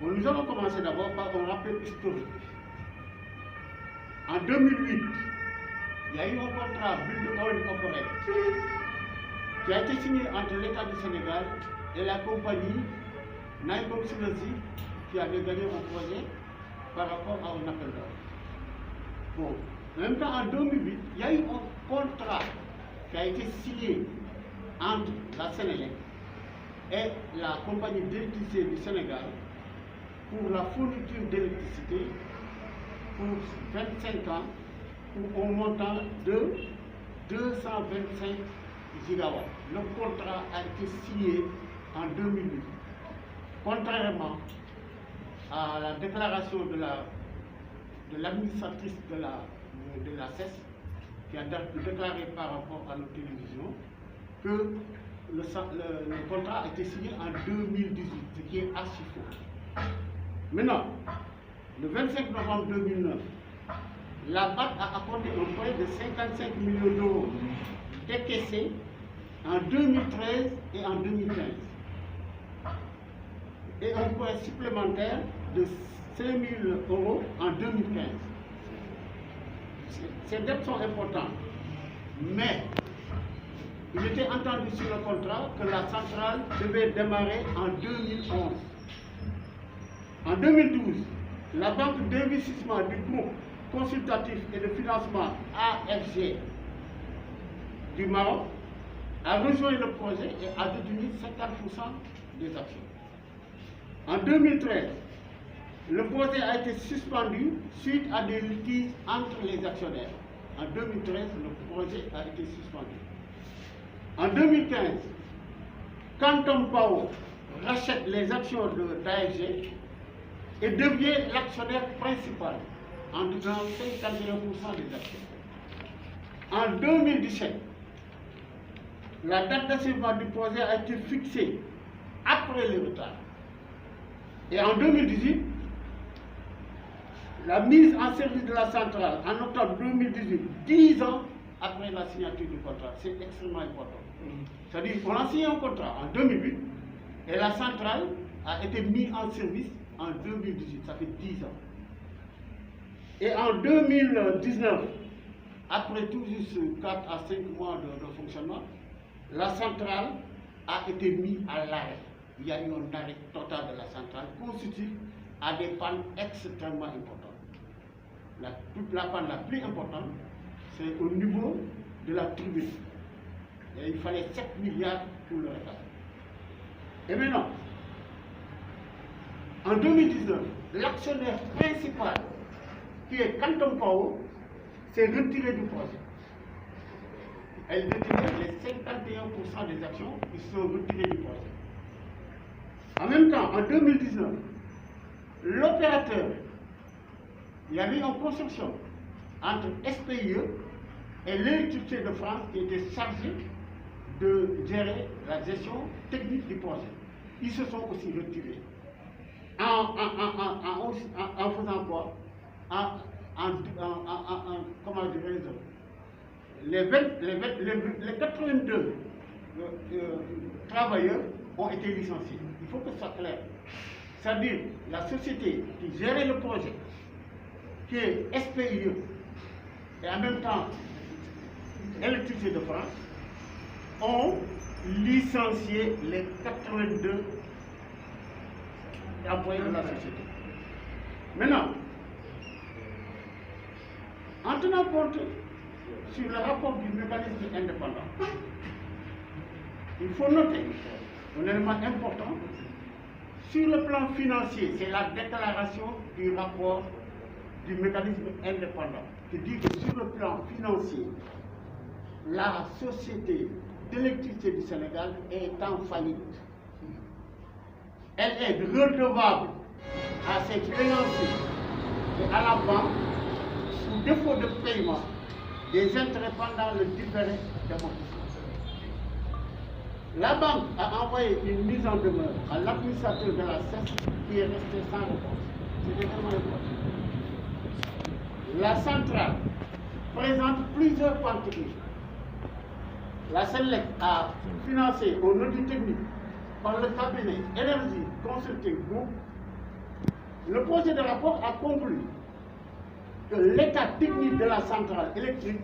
Bon, nous allons commencer d'abord par un rappel historique. En 2008, il y a eu un contrat Build Oil Operate qui a été signé entre l'État du Sénégal et la compagnie Naïkom Silosi qui avait gagné un projet par rapport à un appel d'offres. Bon, en même temps, en 2008, il y a eu un contrat qui a été signé entre la Sénélec et la compagnie d'électricité du Sénégal pour la fourniture d'électricité pour 25 ans pour un montant de 225 gigawatts. Le contrat a été signé en 2008. Contrairement à la déclaration de l'administratrice de la CES, qui a déclaré par rapport à nos télévisions que le contrat a été signé en 2018, ce qui est archi faux. Maintenant, le 25 novembre 2009, la BAC a accordé un prêt de 55 millions d'euros décaissés en 2013 et en 2015. Et un prêt supplémentaire de 5 000 euros en 2015. Ces dettes sont importantes, mais il était entendu sur le contrat que la centrale devait démarrer en 2011. En 2012, la Banque d'investissement du groupe consultatif et de financement AFG du Maroc a rejoint le projet et a détenu 50% des actions. En 2013, le projet a été suspendu suite à des litiges entre les actionnaires. En 2013, le projet a été suspendu. En 2015, Quantum Power rachète les actions d'AFG et devient l'actionnaire principal en donnant 51% des actions. En 2017, la date d'achèvement du projet a été fixée après le retard. Et en 2018, la mise en service de la centrale en octobre 2018, 10 ans après la signature du contrat, c'est extrêmement important. C'est-à-dire qu'on a signé un contrat en 2008 et la centrale a été mise en service en 2018, ça fait 10 ans. Et en 2019, après tout juste 4 à 5 mois de fonctionnement, la centrale a été mise à l'arrêt. Il y a eu un arrêt total de la centrale constitué à des pannes extrêmement importantes. La panne la plus importante, c'est au niveau de la turbine. Et il fallait 7 milliards pour le réparer. Et maintenant, en 2019, l'actionnaire principal, qui est Quantum Power, s'est retiré du projet. Elle détenait les 51% des actions qui sont retirées du projet. En même temps, en 2019, l'opérateur, il y avait une construction entre SPIE et l'électricité de France qui était chargée de gérer la gestion technique du projet. Ils se sont aussi retirés. En faisant quoi? Comment dirais-je? Les 82 travailleurs ont été licenciés. Il faut que ce soit clair. C'est-à-dire la société qui gérait le projet, qui est SPIE, et en même temps Électricité de France, ont licencié les 82 employés de la société. Maintenant, en tenant compte sur le rapport du mécanisme indépendant, il faut noter un élément important. Sur le plan financier, c'est la déclaration du rapport du mécanisme indépendant qui dit que sur le plan financier, la société d'électricité du Sénégal est en faillite. Elle est redevable à ses créanciers et à la banque pour défaut de paiement des intérêts pendant le différé d'amortissement. La banque a envoyé une mise en demeure à l'administrateur de la CES qui est resté sans réponse. C'est extrêmement important. La centrale présente plusieurs points techniques. La Sénélec a financé un audit technique par le cabinet Énergie Consulting Group Le projet de rapport a conclu que l'état technique de la centrale électrique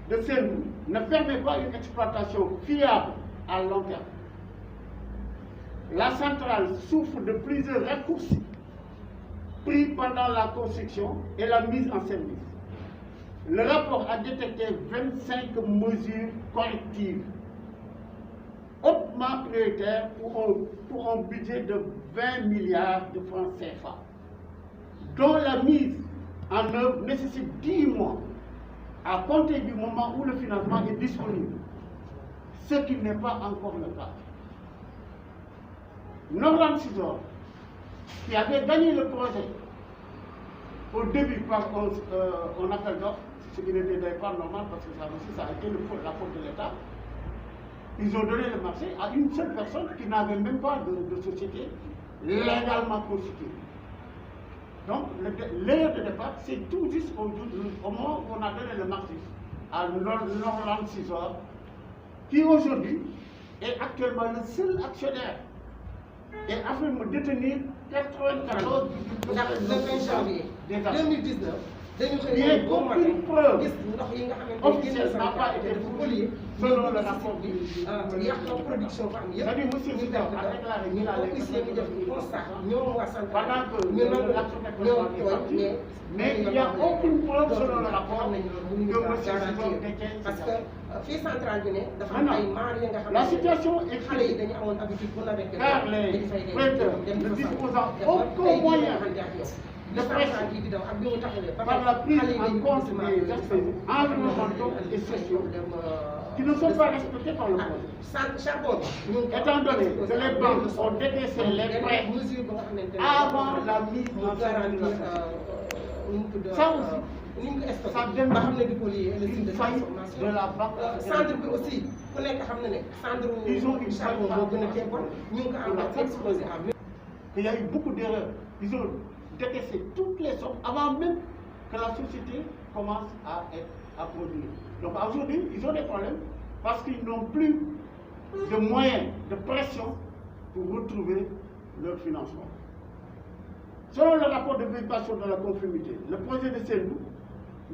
de Sendou ne permet pas une exploitation fiable à long terme. La centrale souffre de plusieurs raccourcis pris pendant la construction et la mise en service. Le rapport a détecté 25 mesures correctives hautement prioritaires pour un budget de 20 milliards de francs CFA, dont la mise en œuvre nécessite 10 mois à compter du moment où le financement est disponible, ce qui n'est pas encore le cas. Norland Sizor, qui avait gagné le projet au début par un appel d'offres, ce qui n'était pas normal parce que ça a été la faute de l'État, ils ont donné le marché à une seule personne qui n'avait même pas de société légalement constituée. Donc, l'erreur de départ, c'est tout juste au moment où on a donné le marché à Norland Sizor, qui aujourd'hui est actuellement le seul actionnaire et affirme détenir 94 le 20 janvier 2019. Bien qu'aucune preuve officielle n'a pas été fournie selon le rapport du production c'est-à-dire monsieur Sidor a déclaré qu'il pendant que l'action est partie, mais il n'y a aucune preuve selon le rapport que monsieur Sidor détient. Parce que fii centrale bi ne dafa am ay maar yi nga xam la situation est xale yi dañu amoon habitude bu nawet car les prêteurs ne disposant aucun moyen de pression par la prise en compte des aspects environnementaux et sociaux qui ne sont pas respectés par le monde. Étant donné que les banques ont décaissé les prêts avant la mise en service, ça aussi, ça demande une faillite de la banque. Centre bi aussi ku nekk xam na ne Ils ont une charbon moo gën a teekoon ñu ngi ko am explosé à il y a eu beaucoup d'erreurs. Ils ont décaissé toutes les sommes avant même que la société commence à produire. Donc aujourd'hui, ils ont des problèmes parce qu'ils n'ont plus de moyens de pression pour retrouver leur financement. Selon le rapport de vérification de la conformité, le projet de Sendou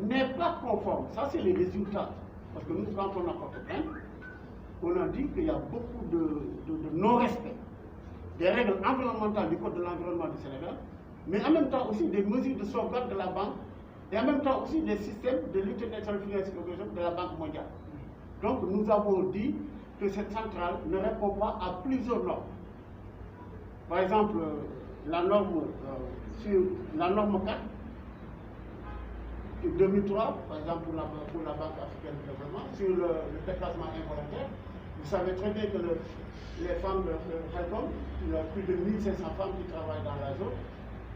n'est pas conforme. Ça, c'est les résultats. Parce que nous, quand on a porté plainte, on a dit qu'il y a beaucoup de non-respect des règles environnementales du Code de l'environnement du Sénégal, mais en même temps aussi des mesures de sauvegarde de la banque, et en même temps aussi des systèmes de lutte internationale de la Banque mondiale. Donc nous avons dit que cette centrale ne répond pas à plusieurs normes. Par exemple, la norme sur la norme 4 de 2003, par exemple pour la Banque africaine de développement, sur le déplacement involontaire. Vous savez très bien que les femmes de Helcom, il y a plus de 1500 femmes qui travaillent dans la zone,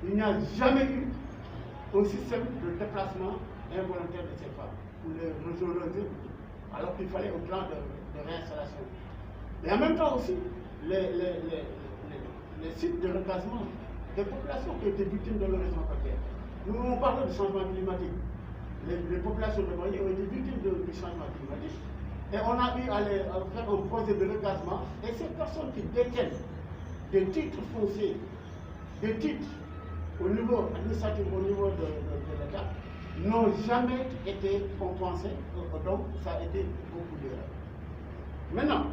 il n'y a jamais eu un système de déplacement involontaire de ces femmes pour les résoudre, alors qu'il fallait un plan de réinstallation. Et en même temps aussi, les sites de recasement des populations qui étaient victimes de l'horizon côtière. Nous avons parlé du changement climatique. Les populations de Moyen ont été victimes du changement climatique. Et on a eu à faire un projet de recasement. Et ces personnes qui détiennent des titres fonciers, des titres au niveau administratif, au niveau de l'État, n'ont jamais été compensés. Donc, ça a été beaucoup d'erreurs. Maintenant,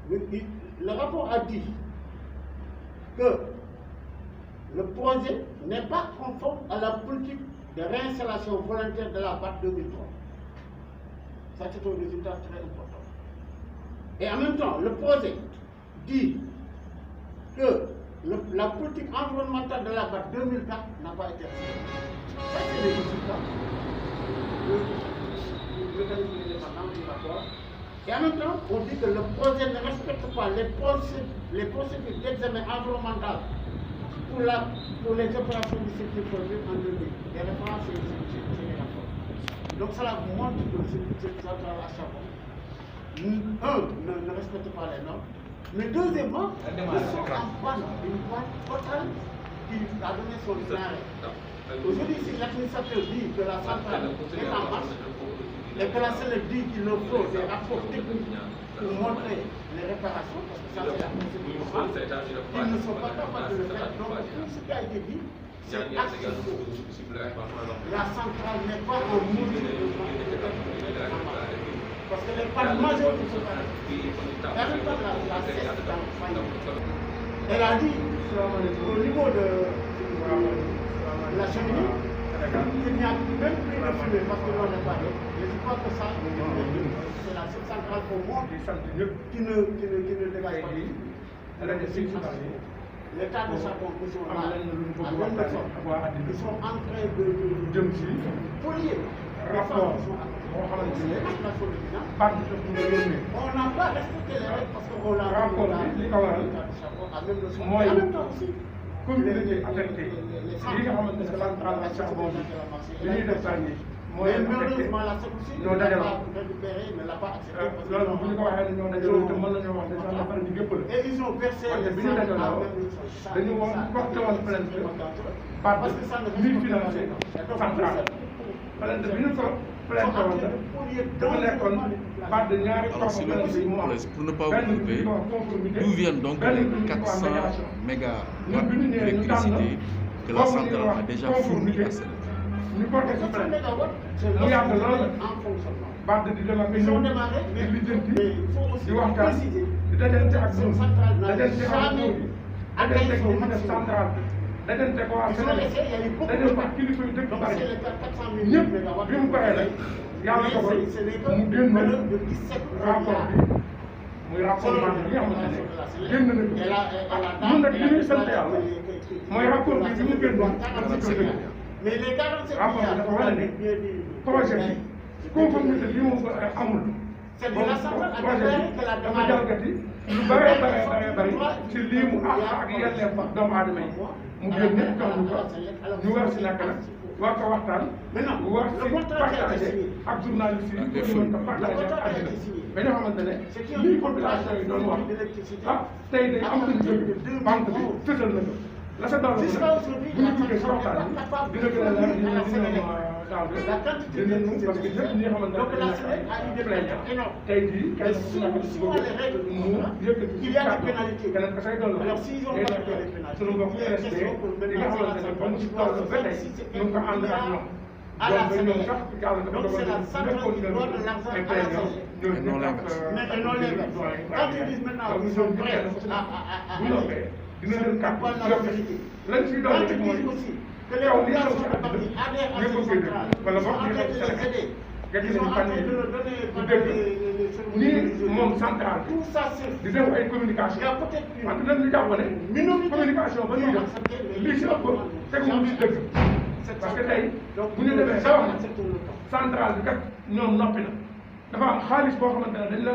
le rapport a dit que le projet n'est pas conforme à la politique de réinstallation volontaire de la BAT 2003. Ça, c'est un résultat très important. Et en même temps, le projet dit que la politique environnementale de la BAT 2004 n'a pas été respectée. Ça, c'est les résultats du rapport. Et en même temps, on dit que le projet ne respecte pas les procédures d'examen environnemental pour les opérations du secteur projet en 2000. Les références, c'est les rapports. Donc cela montre que cette centrale à charbon, ne respecte pas les normes, mais deuxièmement, ils sont en face d'une boîte totale qui a donné son arrêt. Aujourd'hui, si l'administrateur dit que la centrale est en marche, et que la CNE dit qu'il leur faut des rapports techniques pour montrer les réparations, parce que ça c'est la procédure. centrale, ils ne sont pas capables de le faire. Donc tout ce qui a été dit, c'est acté. La centrale n'est pas en mesure de parce que les pannes majeures ne sont pas là. En même temps, la cesse dans le foyer. Elle a dit, au niveau de la cheminée, qu'il n'y a même plus de fumée parce que l'on n'est pas là. Et je crois que ça, c'est la centrale au monde qui ne dégage pas du tout. L'état de sa conclusion là, à même personne, ils sont en train de polier. Rapport boo xamante ne On n'a pas respecté les règles parce qu'on l'a rapport bi li ko waral mooy communauté affectée yi nga xamante ne centrale à charbon bi li ñuy def sànni mooy affecté ñoo dajaloo loolu bu ñu ko waxee ne ñoo dajaloo te mën nañoo wax ne sax dafa di gépp la wante bi ñu dajaloo dañu woon porté woon plainte par ñuy financé centrale plainte bi ñu ko plainte woon dafa nekkoon part de ñaari Alors c'est le pour ne pas vous couper, d'où viennent donc les 400 mégawatts d'électricité que la centrale a déjà fourni à Sénégal. ñu porté sa plainte mu yàgg lool part de di dem ak ñëw di lijjanti di waxtaan di dajante ak ñun dajante ak nguur gi dajante ak ñi mu def centrale bi dajante ko waa Sénégal dajante ak kilifa yu dëkk bari ñëpp bi mu paree nag yàlla dogal mu génn rapport bi muy rapport bi nga xamante ne génn na ko ñun nag li ñuy sant yàlla mooy rapport bi bi mu génn dafa si ko rapport bi dafa wane ne projet bi conformité bi moom amul projet bi dafa jalgati lu bëree ci lii mu ak yelleef doomu aadama yi mu génn ñëpp jox ñu ko ñu war si nekk nag war ko waxtaan war si partagé ak journaliste yi pour ñu mën ko partagé ak àddina ba ñoo xamante ne lii population yi doon wax tey day am nañu dëgg banque bi fësal na ko la sa doon bu ñu duggee si waxtaan bi dina gën a leer dinañu parce que ñëpp ñi nga xamante ne plainte tey jii kenn ku nekk si bëgg mu yëkkati kàddu keneen ko say doon la day nekk sunu mbokk RSD yi nga xamante ne ba mu si toll ba tey ñu ngi ko ànd ak ñoom donc ba ñoom sax yàlla dafa dogal nekkoon nañu ay prévision ñooñu ñëpp donc ñoom bu noppee dina leen kàddu yokk lañ ciy doon rek mooy yow li xew si àddina ñëpp a koy dégg wala boog li xew si Sénégal gerte nañu fan yii ñu dégg nii moom central bi di def ay communication wante dañu jàpp ne communication ba ñuy def lii si ëpp teguwul si dëgg parce que tey bu ñu demee ba wax central bi kat ñoom noppi na dafa am xaalis boo xamante ne dañ la